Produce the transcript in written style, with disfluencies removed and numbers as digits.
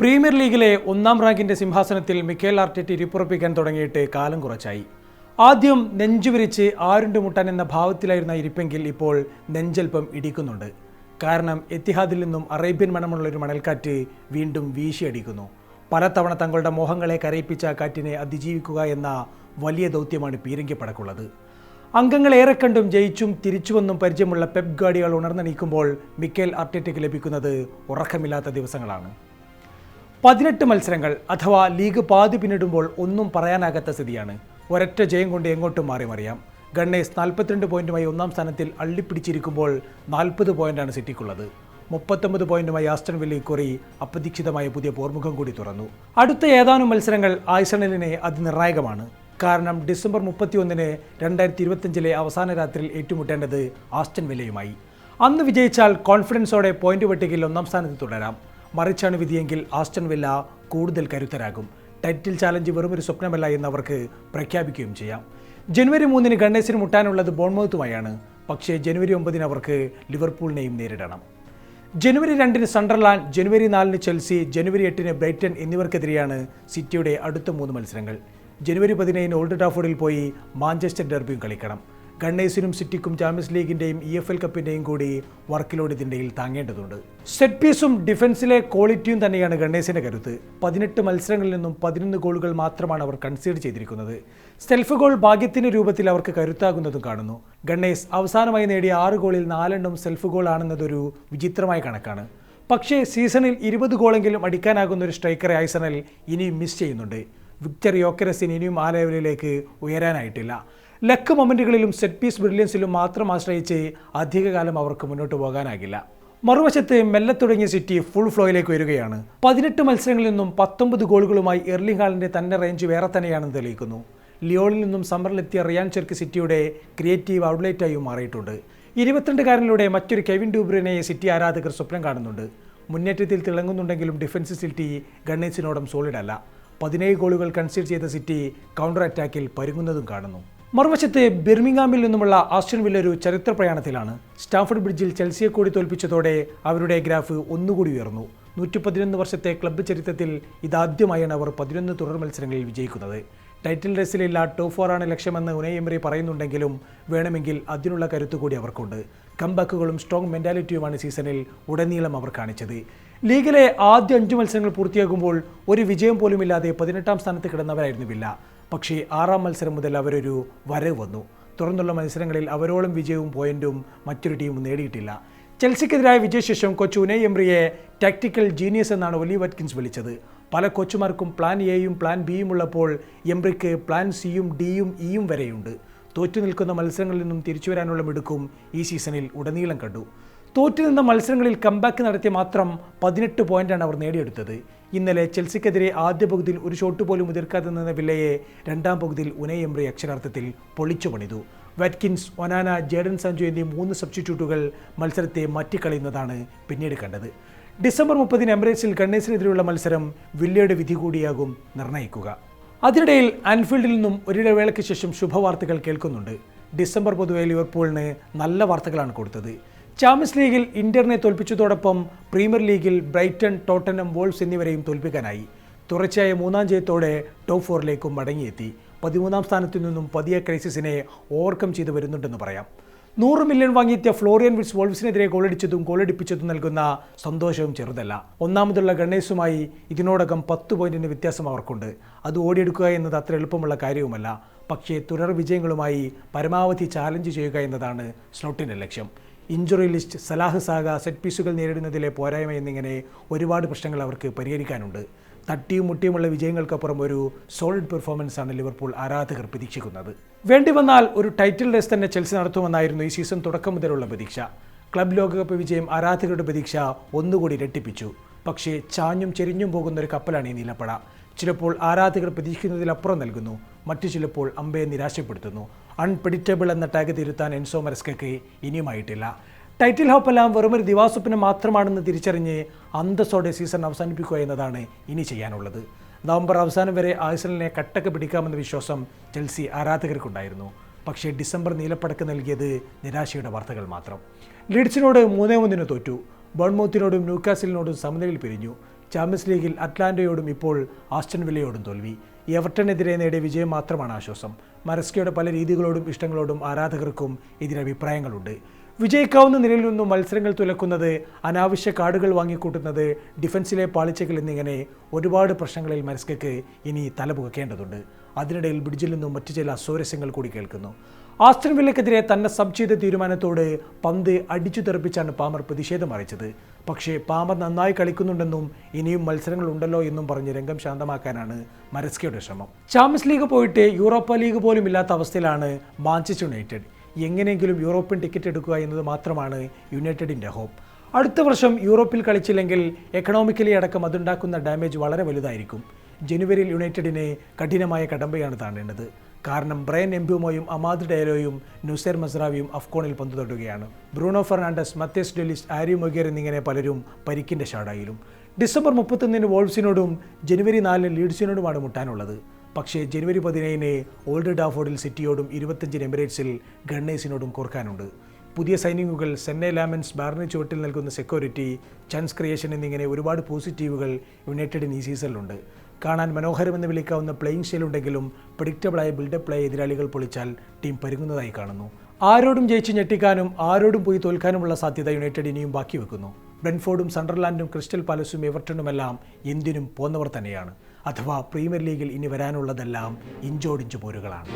Premier ലീഗിലെ ഒന്നാം റാങ്കിന്റെ സിംഹാസനത്തിൽ മിക്കേൽ ആർട്ടറ്റ ഇരിപ്പുറപ്പിക്കാൻ തുടങ്ങിയിട്ട് കാലം കുറച്ചായി. ആദ്യം നെഞ്ചുവിരിച്ച് ആരുണ്ട് മുട്ടാൻ എന്ന ഭാവത്തിലായിരുന്ന ഇരിപ്പെങ്കിൽ ഇപ്പോൾ നെഞ്ചൽപ്പം ഇടിക്കുന്നുണ്ട്. കാരണം എത്തിഹാദിൽ നിന്നും അറേബ്യൻ മണമുള്ളൊരു മണൽക്കാറ്റ് വീണ്ടും വീശിയടിക്കുന്നു. പലതവണ തങ്ങളുടെ മോഹങ്ങളെ കരയിപ്പിച്ച കാറ്റിനെ അതിജീവിക്കുക എന്ന വലിയ ദൗത്യമാണ് പീരങ്കിപ്പടക്കുള്ളത്. അംഗങ്ങളേറെ കണ്ടും ജയിച്ചും തിരിച്ചുവന്നും പരിചയമുള്ള പെപ് ഗാർഡിയോള ഉണർന്നെണീക്കുമ്പോൾ മിക്കേൽ ആർട്ടറ്റയ്ക്ക് ലഭിക്കുന്നത് ഉറക്കമില്ലാത്ത ദിവസങ്ങളാണ്. 18 മത്സരങ്ങൾ അഥവാ ലീഗ് പാതി പിന്നിടുമ്പോൾ ഒന്നും പറയാനാകാത്ത സ്ഥിതിയാണ്. ഒരൊറ്റ ജയം കൊണ്ട് എങ്ങോട്ടും മാറി മറിയാം. ഗണ്ണേഴ്സ് 42 പോയിന്റുമായി ഒന്നാം സ്ഥാനത്തിൽ അള്ളിപ്പിടിച്ചിരിക്കുമ്പോൾ 40 പോയിന്റാണ് സിറ്റിക്കുള്ളത്. 39 പോയിന്റുമായി ആസ്റ്റൺ വില്ല ഇക്കുറി അപ്രതീക്ഷിതമായ പുതിയ പോർമുഖം കൂടി തുറന്നു. അടുത്ത ഏതാനും മത്സരങ്ങൾ ആഴ്സണലിന് അതിനിർണായകമാണ്. കാരണം ഡിസംബർ 31-ന് 2025-ലെ അവസാന രാത്രിയിൽ ഏറ്റുമുട്ടേണ്ടത് ആസ്റ്റൺ വില്ലയുമായി. അന്ന് വിജയിച്ചാൽ കോൺഫിഡൻസോടെ പോയിന്റ് പട്ടികയിൽ ഒന്നാം സ്ഥാനത്ത് തുടരാം. മറിച്ചാണ് വിധിയെങ്കിൽ ആസ്റ്റൺ വില്ല കൂടുതൽ കരുത്തരാകും. ടൈറ്റിൽ ചാലഞ്ച് വെറുമൊരു സ്വപ്നമല്ല എന്നവർക്ക് പ്രഖ്യാപിക്കുകയും ചെയ്യാം. ജനുവരി 3-ന് ഗണ്ണേഴ്സിന് മുട്ടാനുള്ളത് ബോൺമൗത്തുമായാണ്. പക്ഷേ ജനുവരി 9-ന് അവർക്ക് ലിവർപൂളിനെയും നേരിടണം. ജനുവരി 2-ന് സണ്ടർലാൻഡ്, ജനുവരി 4-ന് ചെൽസി, ജനുവരി 8-ന് ബ്രൈറ്റൺ എന്നിവർക്കെതിരെയാണ് സിറ്റിയുടെ അടുത്ത 3 മത്സരങ്ങൾ. ജനുവരി 17-ന് ഓൾഡ് ട്രാഫോർഡിൽ പോയി മാഞ്ചസ്റ്റർ ഡെർബിയും കളിക്കണം. ഗണ്ണേഴ്സിനും സിറ്റിക്കും ചാമ്പ്യൻസ് ലീഗിൻ്റെയും EFL കപ്പിൻ്റെയും കൂടി വർക്കിലോട് ഇതിൻ്റെയിൽ താങ്ങേണ്ടതുണ്ട്. സെറ്റ് പീസും ഡിഫൻസിലെ ക്വാളിറ്റിയും തന്നെയാണ് ഗണ്ണേഴ്സിൻ്റെ കരുത്ത്. 18 മത്സരങ്ങളിൽ നിന്നും 11 ഗോളുകൾ മാത്രമാണ് അവർ കൺസീഡ് ചെയ്തിരിക്കുന്നത്. സെൽഫ് ഗോൾ ഭാഗ്യത്തിൻ്റെ രൂപത്തിൽ അവർക്ക് കരുത്താകുന്നതും കാണുന്നു. ഗണ്ണേഴ്സ് അവസാനമായി നേടിയ 6 ഗോളിൽ 4 സെൽഫ് ഗോൾ ആണെന്നതൊരു വിചിത്രമായ കണക്കാണ്. പക്ഷേ സീസണിൽ 20 ഗോളെങ്കിലും അടിക്കാനാകുന്ന ഒരു സ്ട്രൈക്കറെ ആഴ്സണൽ ഇനിയും മിസ് ചെയ്യുന്നുണ്ട്. വിക്ടർ യോക്കെരസിന് ഇനിയും ആ ലെവലിലേക്ക് ഉയരാനായിട്ടില്ല. ലക്ക് മൊമെൻറ്റുകളിലും സെറ്റ് പീസ് ബ്രില്യൻസിലും മാത്രം ആശ്രയിച്ച് അധികകാലം അവർക്ക് മുന്നോട്ട് പോകാനാകില്ല. മറുവശത്ത് മെല്ലെ തുടങ്ങിയ സിറ്റി ഫുൾ ഫ്ലോയിലേക്ക് വരികയാണ്. 18 മത്സരങ്ങളിൽ നിന്നും 19 ഗോളുകളുമായി എർലിംഗ് ഹാലൻഡിന്റെ തന്നെ റേഞ്ച് വേറെ തന്നെയാണെന്ന് തെളിയിക്കുന്നു. ലിയോണിൽ നിന്നും സമ്മറിലെത്തിയ റിയാൻ ചെർക്ക് സിറ്റിയുടെ ക്രിയേറ്റീവ് ഔട്ട്ലെറ്റായും മാറിയിട്ടുണ്ട്. 22-കാരനിലൂടെ മറ്റൊരു കെവിൻ ഡ്യൂബ്രിനെ സിറ്റി ആരാധകർ സ്വപ്നം കാണുന്നുണ്ട്. മുന്നേറ്റത്തിൽ തിളങ്ങുന്നുണ്ടെങ്കിലും ഡിഫൻസ് സിറ്റി ഗണ്ണേഴ്സിനോടും സോളിഡല്ല. 17 ഗോളുകൾ കൺസീഡ് ചെയ്ത സിറ്റി കൗണ്ടർ അറ്റാക്കിൽ പരുങ്ങുന്നതും കാണുന്നു. മറുവശത്ത് ബിർമിംഗാമിൽ നിന്നുമുള്ള ആസ്റ്റൺ വില്ല ഒരു ചരിത്ര പ്രയാണത്തിലാണ്. സ്റ്റാംഫോർഡ് ബ്രിഡ്ജിൽ ചെൽസിയെ കൂടി തോൽപ്പിച്ചതോടെ അവരുടെ ഗ്രാഫ് ഒന്നുകൂടി ഉയർന്നു. 111 വർഷത്തെ ക്ലബ്ബ് ചരിത്രത്തിൽ ഇതാദ്യമായാണ് അവർ 11 തുടർ മത്സരങ്ങളിൽ വിജയിക്കുന്നത്. ടൈറ്റിൽ റേസിലില്ല, ടോപ്പ് 4 ആണ് ലക്ഷ്യമെന്ന് ഉനൈ എമറി പറയുന്നുണ്ടെങ്കിലും വേണമെങ്കിൽ അതിനുള്ള കരുത്തു കൂടി അവർക്കുണ്ട്. കംബാക്കുകളും സ്ട്രോങ് മെന്റാലിറ്റിയുമാണ് സീസണിൽ ഉടനീളം അവർ കാണിച്ചത്. ലീഗിലെ ആദ്യ 5 മത്സരങ്ങൾ പൂർത്തിയാകുമ്പോൾ ഒരു വിജയം പോലുമില്ലാതെ 18-ാം സ്ഥാനത്ത് കിടന്നവരായിരുന്നു വില്ല. പക്ഷേ 6-ാം മത്സരം മുതൽ അവരൊരു വരവ് വന്നു. തുടർന്നുള്ള മത്സരങ്ങളിൽ അവരോളം വിജയവും പോയിന്റും മറ്റൊരു ടീമും നേടിയിട്ടില്ല. ചെൽസിക്കെതിരായ വിജയശേഷം കോച്ച് ഉനൈ എമറിയെ ടാക്ടിക്കൽ ജീനിയസ് എന്നാണ് ഒലി വാറ്റ്കിൻസ് വിളിച്ചത്. പല കോച്ചുമാർക്കും പ്ലാൻ എയും പ്ലാൻ ബിയും ഉള്ളപ്പോൾ എംബ്രിക്ക് പ്ലാൻ സിയും ഡിയും ഇയും വരെയുണ്ട്. തോറ്റു നിൽക്കുന്ന മത്സരങ്ങളിൽ നിന്നും തിരിച്ചു വരാനുള്ള മിടുക്കും ഈ സീസണിൽ ഉടനീളം കണ്ടു. തോറ്റു നിന്ന മത്സരങ്ങളിൽ കംബാക്ക് നടത്തിയ മാത്രം 18 പോയിന്റാണ് അവർ നേടിയെടുത്തത്. ഇന്നലെ ചെൽസിക്കെതിരെ ആദ്യ പകുതിയിൽ ഒരു ഷോട്ട് പോലും മുതിർക്കാതെ നിന്ന വില്ലയെ 2-ാം പകുതിയിൽ ഉനൈ എമറി അക്ഷരാർത്ഥത്തിൽ പൊളിച്ചു പണിതു. വാറ്റ്കിൻസ്, ഒനാന, ജേഡൻ സാൻചോ എന്നീ 3 സബ്സ്റ്റിറ്റ്യൂട്ടുകൾ മത്സരത്തെ മാറ്റിക്കളയുന്നതാണ് പിന്നീട് കണ്ടത്. ഡിസംബർ 30-ന് എമിറേറ്റ്സിൽ ഗണ്ണേഴ്സിനെതിരെയുള്ള മത്സരം വില്ലയുടെ വിധി കൂടിയാകും നിർണ്ണയിക്കുക. അതിനിടയിൽ ആൻഫീൽഡിൽ നിന്നും ഒരിടവേളയ്ക്ക് ശേഷം ശുഭവാർത്തകൾ കേൾക്കുന്നുണ്ട്. ഡിസംബർ പൊതുവെ ലിവർപൂളിന് നല്ല വാർത്തകളാണ് കൊടുത്തത്. ചാമ്പ്യൻസ് ലീഗിൽ ഇന്ററിനെ തോൽപ്പിച്ചതോടൊപ്പം പ്രീമിയർ ലീഗിൽ ബ്രൈറ്റൺ, ടോട്ടനം, വോൾവ്സ് എന്നിവരെയും തോൽപ്പിക്കാനായി. തുടർച്ചയായ 3-ാം ജയത്തോടെ ടോപ്പ് 4-ലേക്കും മടങ്ങിയെത്തി. 13-ാം സ്ഥാനത്തു നിന്നും പതിയെ ക്രൈസിസിനെ ഓവർകം ചെയ്തു വരുന്നുണ്ടെന്ന് പറയാം. 100 മില്യൺ വാങ്ങിയെത്തിയ ഫ്ലോറിയൻ വിറ്റ്സ് വോൾവ്സിനെതിരെ ഗോളടിച്ചതും ഗോളടിപ്പിച്ചതും നൽകുന്ന സന്തോഷവും ചെറുതല്ല. ഒന്നാമതുള്ള ഗണ്ണേഴ്സുമായി ഇതിനോടകം 10 പോയിന്റിന് വ്യത്യാസം അവർക്കുണ്ട്. അത് ഓടിയെടുക്കുക എന്നത് അത്ര എളുപ്പമുള്ള കാര്യവുമല്ല. പക്ഷേ തുടർ വിജയങ്ങളുമായി പരമാവധി ചാലഞ്ച് ചെയ്യുക എന്നതാണ് സ്ലോട്ടിൻ്റെ ലക്ഷ്യം. Injury list, Salah saga, set പീസുകൾ നേരിടുന്നതിലെ പോരായ്മ എന്നിങ്ങനെ ഒരുപാട് പ്രശ്നങ്ങൾ അവർക്ക് പരിഹരിക്കാനുണ്ട്. തട്ടിയും മുട്ടിയുമുള്ള വിജയങ്ങൾക്കപ്പുറം ഒരു സോളിഡ് പെർഫോമൻസാണ് ലിവർപൂൾ ആരാധകർ പ്രതീക്ഷിക്കുന്നത്. വേണ്ടി വന്നാൽ ഒരു ടൈറ്റിൽ റേസ് തന്നെ ചെൽസി നടത്തുമെന്നായിരുന്നു ഈ സീസൺ തുടക്കം മുതലുള്ള പ്രതീക്ഷ. ക്ലബ് ലോകകപ്പ് വിജയം ആരാധകരുടെ പ്രതീക്ഷ ഒന്നുകൂടി ഇരട്ടിപ്പിച്ചു. പക്ഷേ ചാഞ്ഞും ചെരിഞ്ഞും പോകുന്ന ഒരു കപ്പലാണ് ഈ നീലപ്പട. ചിലപ്പോൾ ആരാധകർ പ്രതീക്ഷിക്കുന്നതിലപ്പുറം നൽകുന്നു, മറ്റു ചിലപ്പോൾ അമ്പയെ നിരാശപ്പെടുത്തുന്നു. അൺപ്രെഡിക്റ്റബിൾ എന്ന ടാഗ് തിരുത്താൻ എൻസോ മരസ്കയ്ക്ക് ഇനിയുമായിട്ടില്ല. ടൈറ്റിൽ ഹോപ്പെല്ലാം വെറുമൊരു ദിവാസ്വപ്നം മാത്രമാണെന്ന് തിരിച്ചറിഞ്ഞ് അന്തസ്സോടെ സീസൺ അവസാനിപ്പിക്കുക എന്നതാണ് ഇനി ചെയ്യാനുള്ളത്. നവംബർ അവസാനം വരെ ആഴ്സണലിനെ കട്ടക്ക് പിടിക്കാമെന്ന വിശ്വാസം ചെൽസി ആരാധകർക്കുണ്ടായിരുന്നു. പക്ഷേ ഡിസംബർ നീലപ്പടക്ക് നൽകിയത് നിരാശയുടെ വാർത്തകൾ മാത്രം. ലീഡ്സിനോട് 3-1 തോറ്റു. ബോൺമൗത്തിനോടും ന്യൂകാസിലിനോടും സമനിലയിൽ പിരിഞ്ഞു. ചാമ്പ്യൻസ് ലീഗിൽ അറ്റ്ലാന്റയോടും ഇപ്പോൾ ആസ്റ്റൺ വില്ലയോടും തോൽവി. എവർട്ടനെതിരെ നേടിയ വിജയം മാത്രമാണ് ആശ്വാസം. മരസ്കയുടെ പല രീതികളോടും ഇഷ്ടങ്ങളോടും ആരാധകർക്കും എതിരഭിപ്രായങ്ങളുണ്ട്. വിജയിക്കാവുന്ന നിലയിൽ നിന്നും മത്സരങ്ങൾ തുലക്കുന്നത്, അനാവശ്യ കാർഡുകൾ വാങ്ങിക്കൂട്ടുന്നത്, ഡിഫൻസിലെ പാളിച്ചകൾ എന്നിങ്ങനെ ഒരുപാട് പ്രശ്നങ്ങളിൽ മരസ്കയ്ക്ക് ഇനി തലപുകക്കേണ്ടതുണ്ട്. അതിനിടയിൽ ബ്രിഡ്ജിൽ നിന്നും മറ്റു ചില അസ്വാരസ്യങ്ങൾ കൂടി കേൾക്കുന്നു. ആസ്റ്റൺ വില്ലയ്ക്കെതിരെ തന്നെ സബ് ചെയ്ത തീരുമാനത്തോട് പന്ത് അടിച്ചു തെറിപ്പിച്ചാണ് പാമർ പ്രതിഷേധം അറിയിച്ചത്. പക്ഷേ പാമർ നന്നായി കളിക്കുന്നുണ്ടെന്നും ഇനിയും മത്സരങ്ങൾ ഉണ്ടല്ലോ എന്നും പറഞ്ഞ് രംഗം ശാന്തമാക്കാനാണ് മരസ്കയുടെ ശ്രമം. ചാമ്പ്യൻസ് ലീഗ് പോയിട്ട് യൂറോപ്പ ലീഗ് പോലും ഇല്ലാത്ത അവസ്ഥയിലാണ് മാഞ്ചസ്റ്റർ യുണൈറ്റഡ്. എങ്ങനെയെങ്കിലും യൂറോപ്യൻ ടിക്കറ്റ് എടുക്കുക എന്നത് മാത്രമാണ് യുണൈറ്റഡിൻ്റെ ഹോപ്പ്. അടുത്ത വർഷം യൂറോപ്പിൽ കളിച്ചില്ലെങ്കിൽ എക്കണോമിക്കലി അടക്കം അതുണ്ടാക്കുന്ന ഡാമേജ് വളരെ വലുതായിരിക്കും. ജനുവരിയിൽ യുണൈറ്റഡിന് കഠിനമായ കടമ്പയാണ് താണ്ടേണ്ടത്. കാരണം ബ്രയൻ എംബ്യൂമോയും അമാദ് ഡയലോയും നുസൈർ മസ്റാവിയും അഫ്കോണിൽ പന്തു തൊടുകയാണ്. ബ്രൂണോ ഫെർണാണ്ടസ്, മത്തേസ് ഡെലിസ്റ്റ്, ആരി മൊഗേർ എന്നിങ്ങനെ പലരും പരിക്കിൻ്റെ ഷാഡായിലും. ഡിസംബർ 31 വോൾവ്സിനോടും ജനുവരി 4 ലീഡ്സിനോടുമാണ് മുട്ടാനുള്ളത്. പക്ഷേ ജനുവരി 17 ഓൾഡ് ഡാഫോർഡിൽ സിറ്റിയോടും 25 എമിറേറ്റ്സിൽ ഗണ്ണേഴ്സിനോടും കോർക്കാനുണ്ട്. പുതിയ സൈനിങ്ങുകൾ, സെന്നെ ലാമൻസ്, ബാർണി ചുവട്ടിൽ നൽകുന്ന സെക്യൂരിറ്റി, ചാൻസ് ക്രിയേഷൻ എന്നിങ്ങനെ ഒരുപാട് പോസിറ്റീവുകൾ യുണൈറ്റഡിന് ഈ സീസണിലുണ്ട്. കാണാൻ മനോഹരമെന്ന് വിളിക്കാവുന്ന പ്ലേയിങ് സ്റ്റൈലുണ്ടെങ്കിലും പ്രഡിക്റ്റബിളായ ബിൽഡപ്പ് പ്ലേ എതിരാളികൾ പൊളിച്ചാൽ ടീം പരുങ്ങുന്നതായി കാണുന്നു. ആരോടും ജയിച്ച് ഞെട്ടിക്കാനും ആരോടും പോയി തോൽക്കാനുമുള്ള സാധ്യത യുണൈറ്റഡ് ഇനിയും ബാക്കി വെക്കുന്നു. ബ്രെൻഫോർഡും സണ്ടർലാൻഡും ക്രിസ്റ്റൽ പാലസും എവർട്ടണുമെല്ലാം എന്തിനും പോന്നവർ തന്നെയാണ്. അഥവാ പ്രീമിയർ ലീഗിൽ ഇനി വരാനുള്ളതെല്ലാം ഇഞ്ചോടിഞ്ച് പോരുകളാണ്.